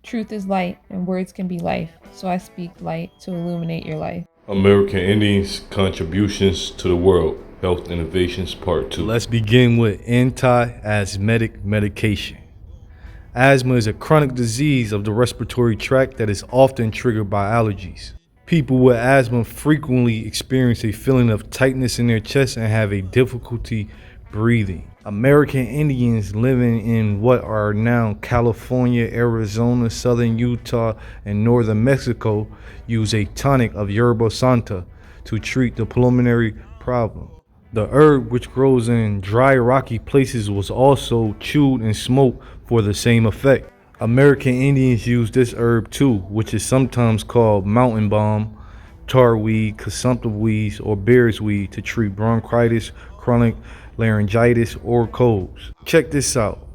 Truth is light, and words can be life, so I speak light to illuminate your life. American Indians' Contributions to the World, Health Innovations Part 2. Let's begin with anti-asthmatic medication. Asthma is a chronic disease of the respiratory tract that is often triggered by allergies. People with asthma frequently experience a feeling of tightness in their chest and have a difficulty breathing. American Indians living in what are now California, Arizona, southern Utah, and northern Mexico use a tonic of yerba santa to treat the pulmonary problem. The herb, which grows in dry, rocky places, was also chewed and smoked for the same effect. American Indians use this herb too, which is sometimes called mountain balm, tarweed, consumptive weeds, or bear's weed to treat bronchitis, chronic laryngitis, or colds. Check this out.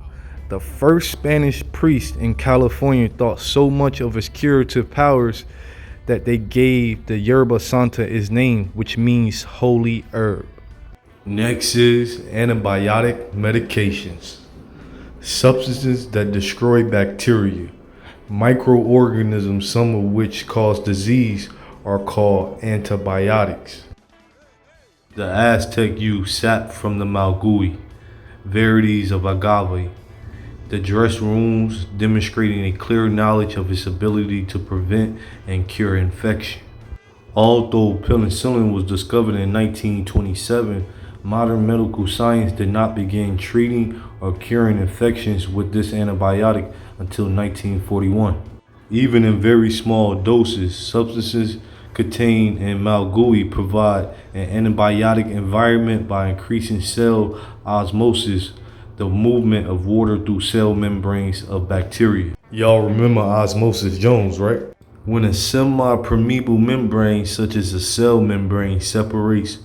The first Spanish priest in California thought so much of its curative powers that they gave the yerba santa its name, which means holy herb. Next is antibiotic medications. Substances that destroy bacteria. Microorganisms, some of which cause disease, are called antibiotics. The Aztec used sap from the malgui, varieties of agave, to dress wounds, demonstrating a clear knowledge of its ability to prevent and cure infection. Although penicillin was discovered in 1927, modern medical science did not begin treating or curing infections with this antibiotic until 1941. Even in very small doses, substances contained in malgui provide an antibiotic environment by increasing cell osmosis, the movement of water through cell membranes of bacteria. Y'all remember Osmosis Jones, right? When a semi-permeable membrane, such as a cell membrane, separates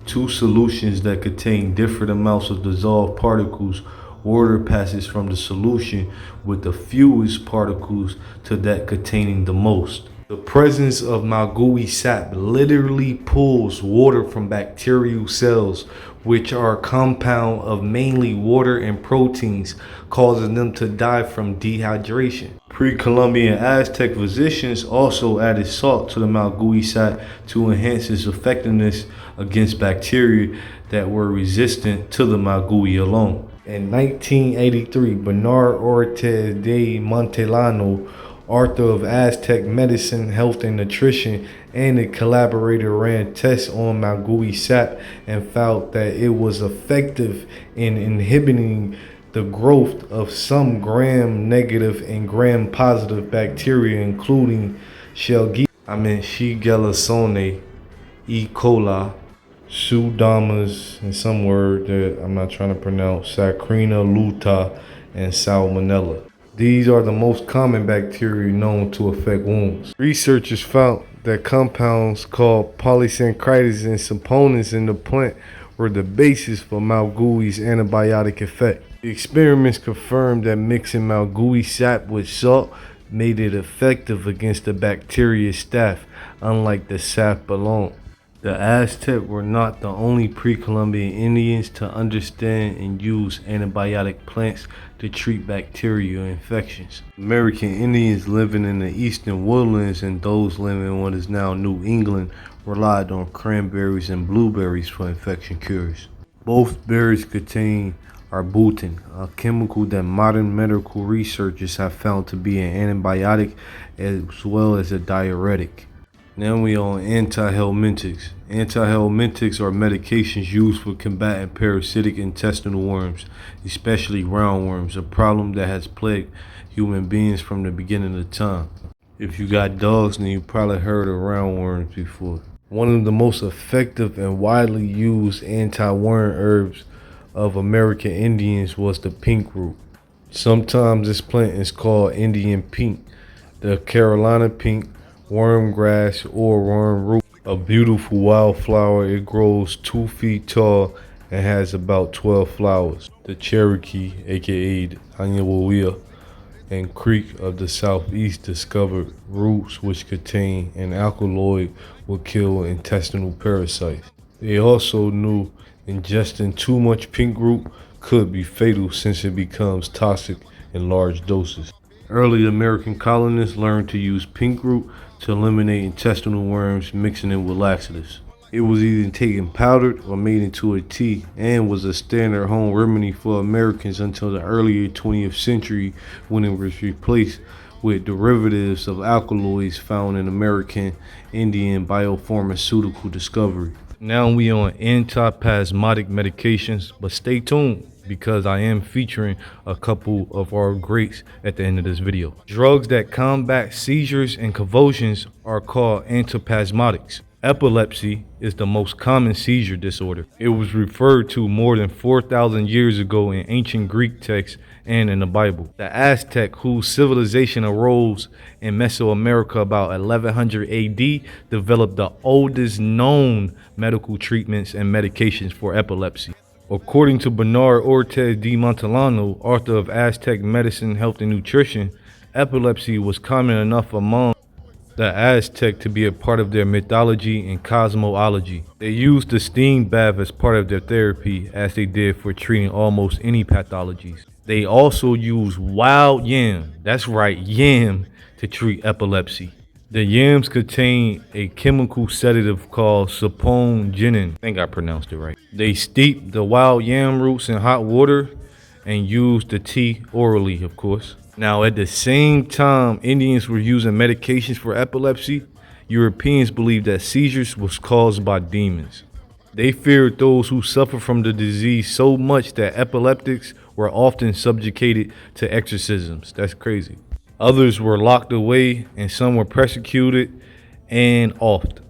two solutions that contain different amounts of dissolved particles, water passes from the solution with the fewest particles to that containing the most. The presence of malgui sap literally pulls water from bacterial cells, which are a compound of mainly water and proteins, causing them to die from dehydration. Pre-Columbian Aztec physicians also added salt to the malgui sap to enhance its effectiveness against bacteria that were resistant to the malgui alone. In 1983, Bernard Ortiz de Montellano, author of Aztec Medicine, Health, and Nutrition, and a collaborator ran tests on malgui sap and found that it was effective in inhibiting the growth of some gram-negative and gram-positive bacteria, including Shigella sone, E. coli, Pseudomonas, and some word that I'm not trying to pronounce, Saccharina luta, and Salmonella. These are the most common bacteria known to affect wounds. Researchers found that compounds called polysaccharides and saponins in the plant were the basis for malgui's antibiotic effect. The experiments confirmed that mixing malgui sap with salt made it effective against the bacteria staph, unlike the sap alone. The Aztec were not the only pre-Columbian Indians to understand and use antibiotic plants to treat bacterial infections. American Indians living in the eastern woodlands and those living in what is now New England relied on cranberries and blueberries for infection cures. Both berries contain arbutin, a chemical that modern medical researchers have found to be an antibiotic as well as a diuretic. Now we on antihelmintics. Antihelmintics are medications used for combating parasitic intestinal worms, especially roundworms, a problem that has plagued human beings from the beginning of time. If you got dogs, then you probably heard of roundworms before. One of the most effective and widely used anti-worm herbs of American Indians was the pink root. Sometimes this plant is called Indian pink, the Carolina pink, wormgrass, or worm root. A beautiful wildflower, it grows 2 feet tall and has about 12 flowers. The Cherokee, aka Anyawawia, and Creek of the Southeast discovered roots which contain an alkaloid will kill intestinal parasites. They also knew ingesting too much pink root could be fatal since it becomes toxic in large doses. Early American colonists learned to use pink root to eliminate intestinal worms, mixing it with laxatives. It was either taken powdered or made into a tea and was a standard home remedy for Americans until the earlier 20th century when it was replaced with derivatives of alkaloids found in American Indian biopharmaceutical discovery. Now we on antispasmodic medications, but stay tuned because I am featuring a couple of our greats at the end of this video. Drugs that combat seizures and convulsions are called antispasmodics. Epilepsy is the most common seizure disorder. It was referred to more than 4,000 years ago in ancient Greek texts and in the Bible. The Aztec, whose civilization arose in Mesoamerica about 1100 AD, developed the oldest known medical treatments and medications for epilepsy. According to Bernard Ortiz de Montellano, author of Aztec Medicine, Health and Nutrition, epilepsy was common enough among the Aztec to be a part of their mythology and cosmology. They used the steam bath as part of their therapy, as they did for treating almost any pathologies. They also used wild yam, that's right, yam, to treat epilepsy. The yams contain a chemical sedative called saponin. I think I pronounced it right. They steeped the wild yam roots in hot water and used the tea orally, of course. Now, at the same time Indians were using medications for epilepsy, Europeans believed that seizures was caused by demons. They feared those who suffered from the disease so much that epileptics were often subjugated to exorcisms. That's crazy. Others were locked away and some were persecuted and offed.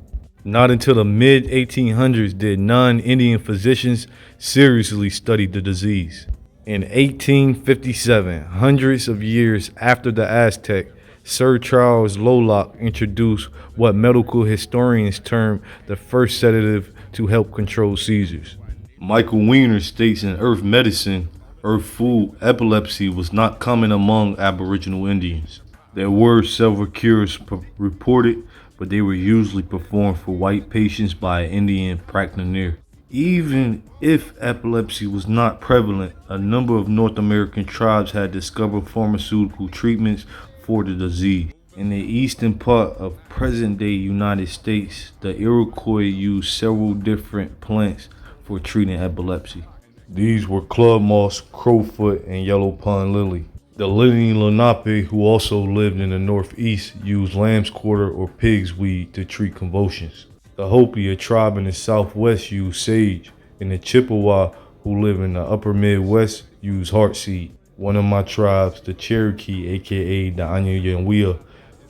Not until the mid-1800s did non-Indian physicians seriously study the disease. In 1857, hundreds of years after the Aztec, Sir Charles Lovelock introduced what medical historians term the first sedative to help control seizures. Michael Weiner states in Earth Medicine, Earth Food, epilepsy was not common among Aboriginal Indians. There were several cures reported, but they were usually performed for white patients by an Indian practitioner. Even if epilepsy was not prevalent, a number of North American tribes had discovered pharmaceutical treatments for the disease. In the eastern part of present-day United States, the Iroquois used several different plants for treating epilepsy. These were club moss, crowfoot, and yellow pond lily. The Lenni Lenape, who also lived in the northeast, used lamb's quarter or pig's weed to treat convulsions. The Hopi, a tribe in the southwest, used sage, and the Chippewa, who live in the upper Midwest, used heartseed. One of my tribes, the Cherokee, aka the Anyayanwea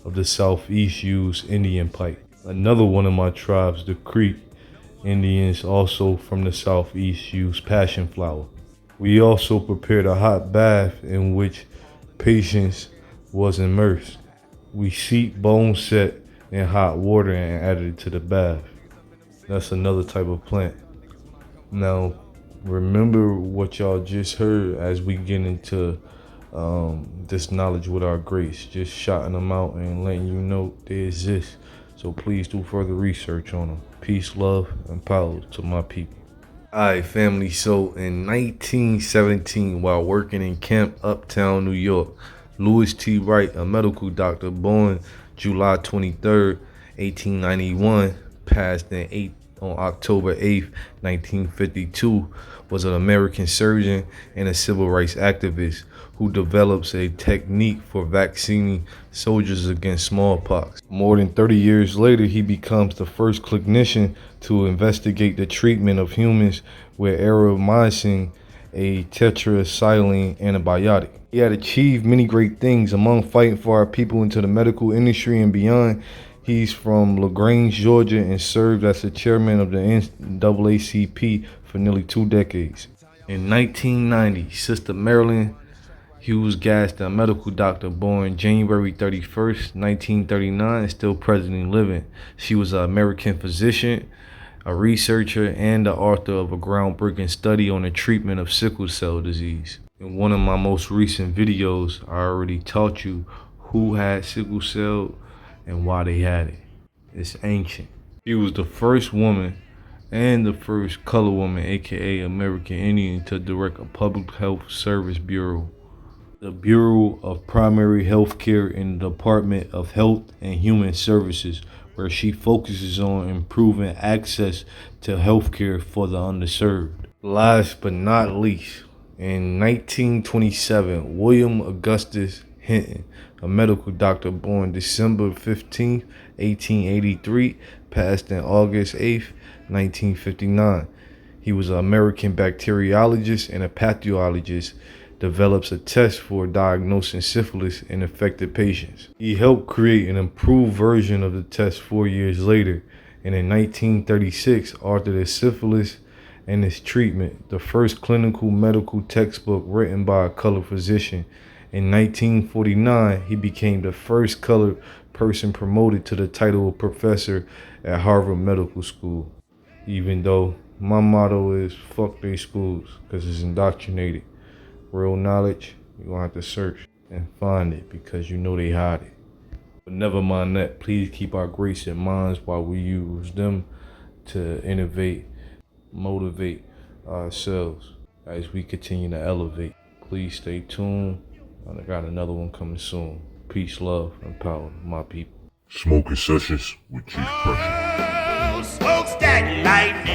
of the southeast, used Indian pipe. Another one of my tribes, the Creek Indians, also from the southeast, used passion flower. We also prepared a hot bath in which patients was immersed. We steeped bone set in hot water and added it to the bath. That's another type of plant. Now, remember what y'all just heard as we get into this knowledge with our greats. Just shouting them out and letting you know they exist. So please do further research on them. Peace, love, and power to my people. Alright, family, so in 1917, while working in Camp Uptown, New York, Louis T. Wright, a medical doctor born July 23rd, 1891, passed on October 8th, 1952, was an American surgeon and a civil rights activist who develops a technique for vaccinating soldiers against smallpox. More than 30 years later, he becomes the first clinician to investigate the treatment of humans with erythromycin, a tetracycline antibiotic. He had achieved many great things, among fighting for our people into the medical industry and beyond. He's from LaGrange, Georgia, and served as the chairman of the NAACP for nearly 2 decades. In 1990, Sister Marilyn Hughes Gaston, a medical doctor born January 31st, 1939, is still presently living. She was an American physician, a researcher, and the author of a groundbreaking study on the treatment of sickle cell disease. In one of my most recent videos, I already taught you who had sickle cell and why they had it. It's ancient. She was the first woman and the first color woman, aka American Indian, to direct a public health service bureau. the Bureau of Primary Health Care in the Department of Health and Human Services, where she focuses on improving access to health care for the underserved. Last but not least, in 1927, William Augustus Hinton, a medical doctor born December 15, 1883, passed on August 8, 1959. He was an American bacteriologist and a pathologist, develops a test for diagnosing syphilis in affected patients. He helped create an improved version of the test 4 years later, and in 1936 authored a Syphilis and its Treatment, the first clinical medical textbook written by a colored physician. In 1949, he became the first colored person promoted to the title of professor at Harvard Medical School. Even though my motto is fuck they schools, because it's indoctrinated. Real knowledge, you're gonna have to search and find it because you know they hide it. But never mind that, please keep our grace in mind while we use them to innovate, motivate ourselves as we continue to elevate. Please stay tuned. I got another one coming soon. Peace, love, and power, my people. Smoking sessions with Chief Pressure. Smokestack light.